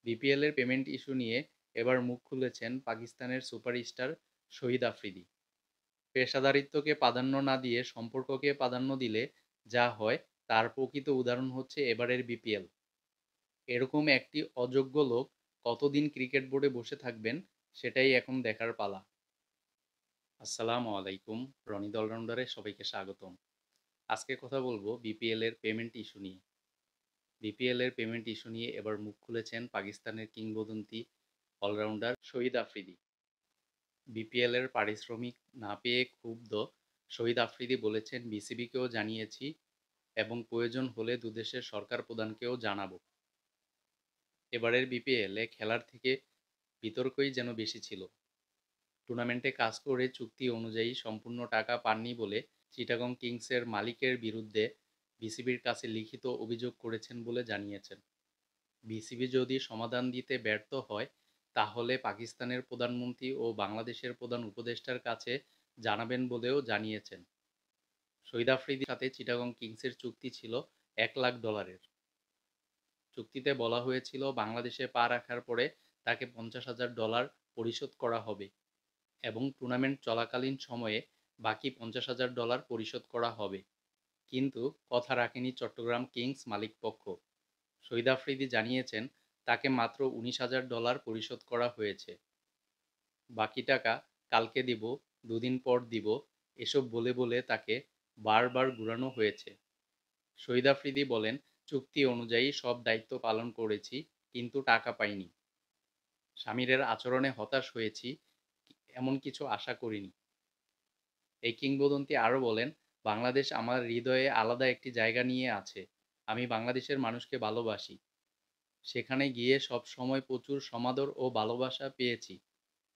BPL এর payment issue নিয়ে এবার মুখ খুলেছেন পাকিস্তানের সুপারস্টার শহীদ আফ্রিদি। পেশাদারিত্বকে প্রাধান্য না দিয়ে সম্পর্ককে প্রাধান্য দিলে যা হয় তার প্রকৃত উদাহরণ হচ্ছে এবারের বিপিএল। এরকম একটি অযোগ্য লোক কতদিন ক্রিকেট বোর্ডে বসে থাকবেন সেটাই এখন দেখার পালা। আসসালামু আলাইকুম, রনি অলরাউন্ডারে সবাইকে স্বাগতম। আজকে কথা বলবো বিপিএল এর পেমেন্ট ইস্যু নিয়ে। বিপিএল এর পেমেন্ট ইস্যু নিয়ে এবার মুখ খুলেছেন পাকিস্তানের কিংবদন্তি অলরাউন্ডার শহীদ আফ্রিদি। বিপিএল এর পারিশ্রমিক না পেয়ে ক্ষুব্ধ শহীদ আফ্রিদি বলেছেন, বিসিবিকেও জানিয়েছি এবং প্রয়োজন হলে দুদেশের সরকার প্রধানকেও জানাবো। এবারের বিপিএলে খেলার থেকে বিতর্কই যেন বেশি ছিল। টুর্নামেন্টে কাজ করে চুক্তি অনুযায়ী সম্পূর্ণ টাকা পাননি বলে চিটাগং কিংসের মালিকের বিরুদ্ধে বিসিবির কাছে লিখিত অভিযোগ করেছেন বলে জানিয়েছেন। বিসিবি যদি সমাধান দিতে ব্যর্থ হয় তাহলে পাকিস্তানের প্রধানমন্ত্রী ও বাংলাদেশের প্রধান উপদেষ্টার কাছে জানাবেন বলেও জানিয়েছেন। শহীদ আফ্রিদির সাথে চিটাগং কিংসের চুক্তি ছিল $1,00,000। চুক্তিতে বলা হয়েছিল বাংলাদেশে পা রাখার পরে তাকে $50,000 পরিশোধ করা হবে এবং টুর্নামেন্ট চলাকালীন সময়ে বাকি $50,000 পরিশোধ করা হবে। কিন্তু কথা রাখেনি চট্টগ্রাম কিংস মালিকপক্ষ। শহীদ আফ্রিদি জানিয়েছেন তাকে মাত্র $19,000 পরিশোধ করা হয়েছে। বাকি টাকা কালকে দিব, দুদিন পর দিব, এসব বলে বলে তাকে বারবার ঘুরানো হয়েছে। শহীদ আফ্রিদি বলেন, চুক্তি অনুযায়ী সব দায়িত্ব পালন করেছি কিন্তু টাকা পাইনি। সামিরের আচরণে হতাশ হয়েছি, এমন কিছু আশা করিনি। এই কিংবদন্তি আরও বলেন, বাংলাদেশ আমার হৃদয়ে আলাদা একটি জায়গা নিয়ে আছে। আমি বাংলাদেশের মানুষকে ভালোবাসি। সেখানে গিয়ে সব সময় প্রচুর সমাদর ও ভালোবাসা পেয়েছি।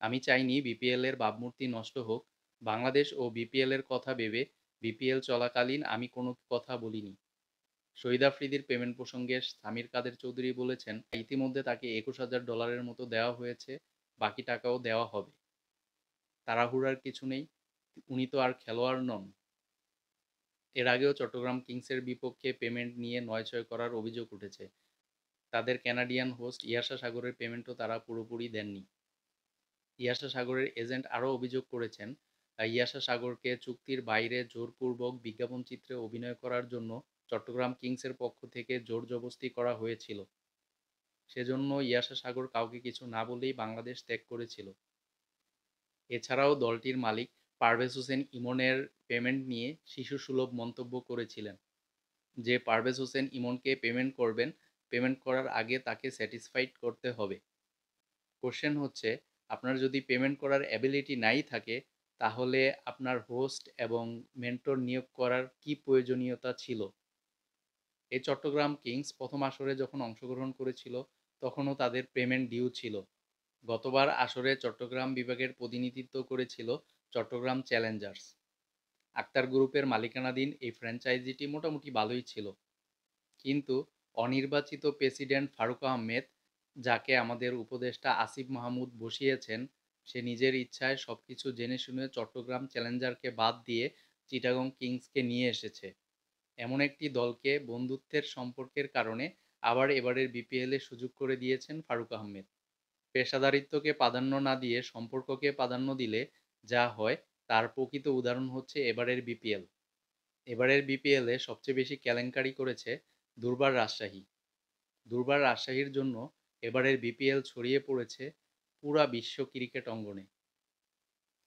আমি চাইনি বিপিএল এর ভাবমূর্তি নষ্ট হোক। বাংলাদেশ ও বিপিএল এর কথা ভেবে বিপিএল চলাকালীন আমি কোনো কথা বলিনি। শহীদ আফ্রিদির পেমেন্ট প্রসঙ্গে সামির কাদের চৌধুরী বলেছেন, ইতিমধ্যে তাকে $21,000 মতো দেওয়া হয়েছে, বাকি টাকাও দেওয়া হবে। তাড়াহুড়ার কিছু নেই, উনি তো আর খেলোয়াড় নন। এর আগেও চট্টগ্রাম কিংসের বিপক্ষে পেমেন্ট নিয়ে নয়ছয় করার অভিযোগ উঠেছে। তাদের কানাডিয়ান হোস্ট ইয়াশা সাগরের পেমেন্টও তারা পুরোপুরি দেননি। ইয়াশা সাগরের এজেন্ট আরও অভিযোগ করেছেন, ইয়াশা সাগরকে চুক্তির বাইরে জোরপূর্বক বিজ্ঞাপনচিত্রে অভিনয় করার জন্য চট্টগ্রাম কিংসের পক্ষ থেকে জোর-জবরদস্তি করা হয়েছিল। সেজন্য ইয়াশা সাগর কাউকে কিছু না বলেই বাংলাদেশ ত্যাগ করেছিল। এছাড়াও দলটির মালিক পারভেজ হোসেন ইমনের পেমেন্ট নিয়ে শিশুসুলভ মন্তব্য করেছিলেন যে, পারভেজ হোসেন ইমনকে পেমেন্ট করবেন, পেমেন্ট করার আগে তাকে স্যাটিসফাইড করতে হবে। কোশ্চেন হচ্ছে, আপনার যদি পেমেন্ট করার অ্যাবিলিটি নাই থাকে তাহলে আপনার হোস্ট এবং মেন্টর নিয়োগ করার কি প্রয়োজনীয়তা ছিল? এই চট্টগ্রাম কিংস প্রথম আসরে যখন অংশগ্রহণ করেছিল তখনও তাদের পেমেন্ট ডিউ ছিল। গতবার আসরে চট্টগ্রাম বিভাগের প্রতিনিধিত্ব করেছিল চট্টগ্রাম চ্যালেঞ্জার্স। আক্তার গ্রুপের মালিকানাধীন এই ফ্র্যাঞ্চাইজিটি মোটামুটি ভালোই ছিল, কিন্তু অনির্বাচিত প্রেসিডেন্ট ফারুক আহমেদ, যাকে আমাদের উপদেষ্টা আসিফ মাহমুদ বসিয়েছেন, সে নিজের ইচ্ছায় সবকিছু জেনে শুনে চট্টগ্রাম চ্যালেঞ্জারকে বাদ দিয়ে চিটাগং কিংসকে নিয়ে এসেছে। এমন একটি দলকে বন্ধুত্বের সম্পর্কের কারণে আবার এবারের বিপিএলে সুযোগ করে দিয়েছেন ফারুক আহমেদ। পেশাদারিত্বকে প্রাধান্য না দিয়ে সম্পর্ককে প্রাধান্য দিলে যা হয় তার প্রকৃত উদাহরণ হচ্ছে এবারের বিপিএল। এবারের বিপিএলে সবচেয়ে বেশি কেলেঙ্কারি করেছে দুর্বার রাজশাহী। দুর্বার রাজশাহীর জন্য এবারের বিপিএল ছড়িয়ে পড়েছে পুরা বিশ্ব ক্রিকেট অঙ্গনে।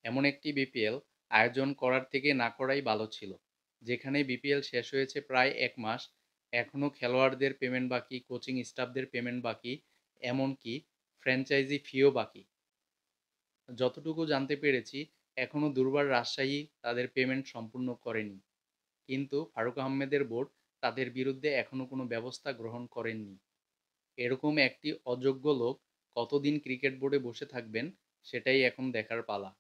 এমন একটি বিপিএল আয়োজন করার থেকে না করাই ভালো ছিল, যেখানে বিপিএল শেষ হয়েছে প্রায় 1 মাস, এখনও খেলোয়াড়দের পেমেন্ট বাকি, কোচিং স্টাফদের পেমেন্ট বাকি, এমনকি ফ্র্যাঞ্চাইজি ফিও বাকি। যতটুকু জানতে পেরেছি এখনও দুর্বার রাজশাহী তাদের পেমেন্ট সম্পূর্ণ করেনি, কিন্তু ফারুক আহমেদের বোর্ড তাদের বিরুদ্ধে এখনও কোনো ব্যবস্থা গ্রহণ করেননি। এরকম একটি অযোগ্য লোক কতদিন ক্রিকেট বোর্ডে বসে থাকবেন সেটাই এখন দেখার পালা।